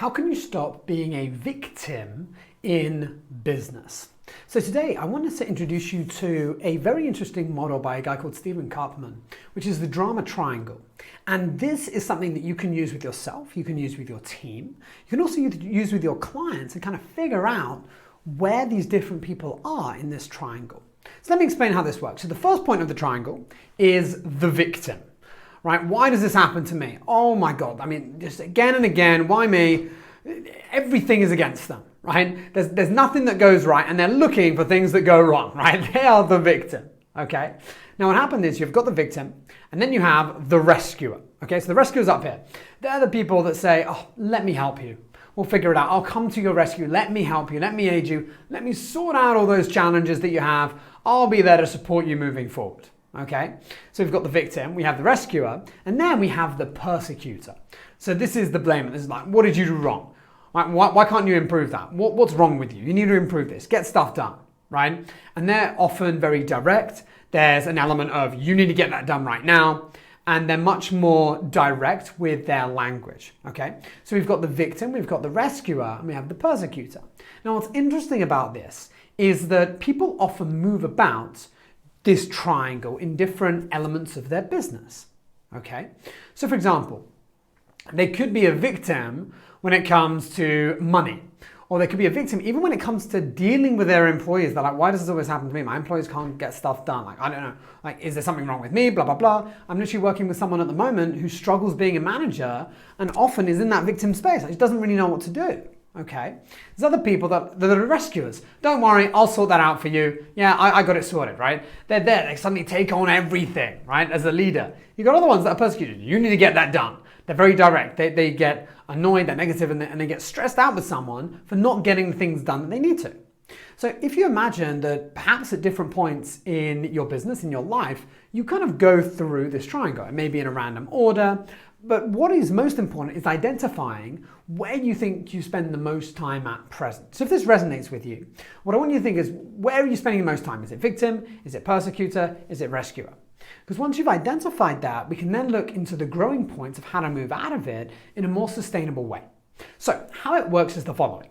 How can you stop being a victim in business? So today I wanted to introduce you to a very interesting model by a guy called Stephen Karpman, which is the drama triangle. And this is something that you can use with yourself, you can use with your team, you can also use with your clients and kind of figure out where these different people are in this triangle. So let me explain how this works. So the first point of the triangle is the victim. Right? Why does this happen to me? Oh my God. I mean, just again and again, why me? Everything is against them, right? There's nothing that goes right and they're looking for things that go wrong, right? They are the victim, okay? Now what happened is you've got the victim and then you have the rescuer, okay? So the rescuer's up here. They're the people that say, oh, let me help you. We'll figure it out. I'll come to your rescue. Let me help you. Let me aid you. Let me sort out all those challenges that you have. I'll be there to support you moving forward. Okay, so we've got the victim, we have the rescuer, and then we have the persecutor. So this is the blamer. This is like, what did you do wrong? Why can't you improve that? What's wrong with you? You need to improve this. Get stuff done, right? And they're often very direct. There's an element of you need to get that done right now. And they're much more direct with their language, okay? So we've got the victim, we've got the rescuer, and we have the persecutor. Now what's interesting about this is that people often move about this triangle in different elements of their business, okay? So for example, they could be a victim when it comes to money, or they could be a victim even when it comes to dealing with their employees. They're like, why does this always happen to me? My employees can't get stuff done. Like, I don't know, like, is there something wrong with me? Blah, blah, blah. I'm literally working with someone at the moment who struggles being a manager and often is in that victim space. Like, doesn't really know what to do. Okay, there's other people that are rescuers. Don't worry, I'll sort that out for you. Yeah, I got it sorted, right? They're there, they suddenly take on everything, right? As a leader. You've got other ones that are persecuted. You need to get that done. They're very direct. They get annoyed, they're negative, and they get stressed out with someone for not getting things done that they need to. So if you imagine that perhaps at different points in your business, in your life, you kind of go through this triangle. It may be in a random order, but what is most important is identifying where you think you spend the most time at present. So if this resonates with you, what I want you to think is, where are you spending the most time? Is it victim? Is it persecutor? Is it rescuer? Because once you've identified that, we can then look into the growing points of how to move out of it in a more sustainable way. So how it works is the following.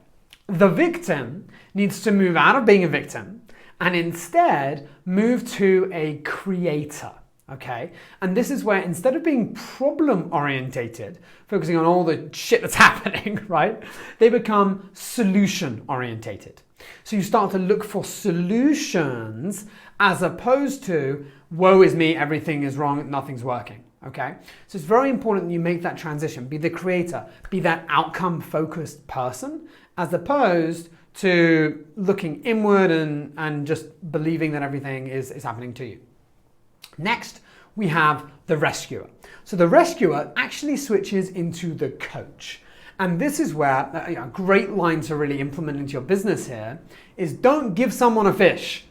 The victim needs to move out of being a victim and instead move to a creator. Okay, and this is where instead of being problem orientated, focusing on all the shit that's happening, right, they become solution orientated. So you start to look for solutions as opposed to woe is me, everything is wrong, nothing's working. Okay, so it's very important that you make that transition, be the creator, be that outcome focused person, as opposed to looking inward and just believing that everything is happening to you. Next, we have the rescuer. So the rescuer actually switches into the coach. And this is where a great line to really implement into your business here is don't give someone a fish,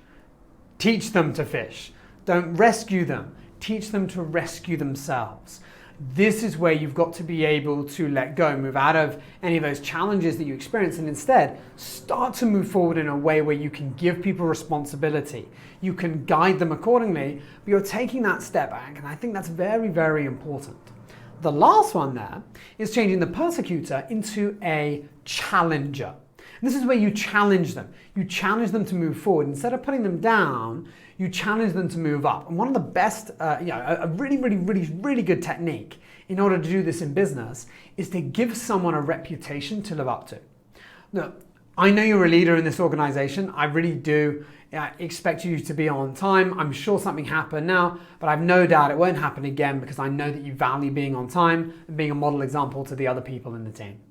teach them to fish. Don't rescue them, teach them to rescue themselves. This is where you've got to be able to let go, move out of any of those challenges that you experience and instead start to move forward in a way where you can give people responsibility. You can guide them accordingly, but you're taking that step back, and I think that's very, very important. The last one there is changing the persecutor into a challenger. And this is where you challenge them. You challenge them to move forward. Instead of putting them down, you challenge them to move up. And one of the best, a really good technique in order to do this in business is to give someone a reputation to live up to. Look, I know you're a leader in this organization. I really do expect you to be on time. I'm sure something happened now, but I've no doubt it won't happen again because I know that you value being on time and being a model example to the other people in the team.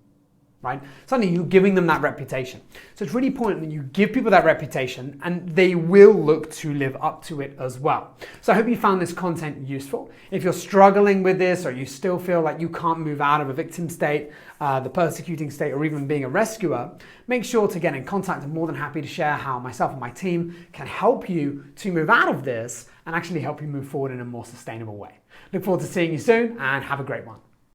Right? Suddenly you're giving them that reputation. So it's really important that you give people that reputation and they will look to live up to it as well. So I hope you found this content useful. If you're struggling with this or you still feel like you can't move out of a victim state, the persecuting state, or even being a rescuer, make sure to get in contact. I'm more than happy to share how myself and my team can help you to move out of this and actually help you move forward in a more sustainable way. Look forward to seeing you soon and have a great one.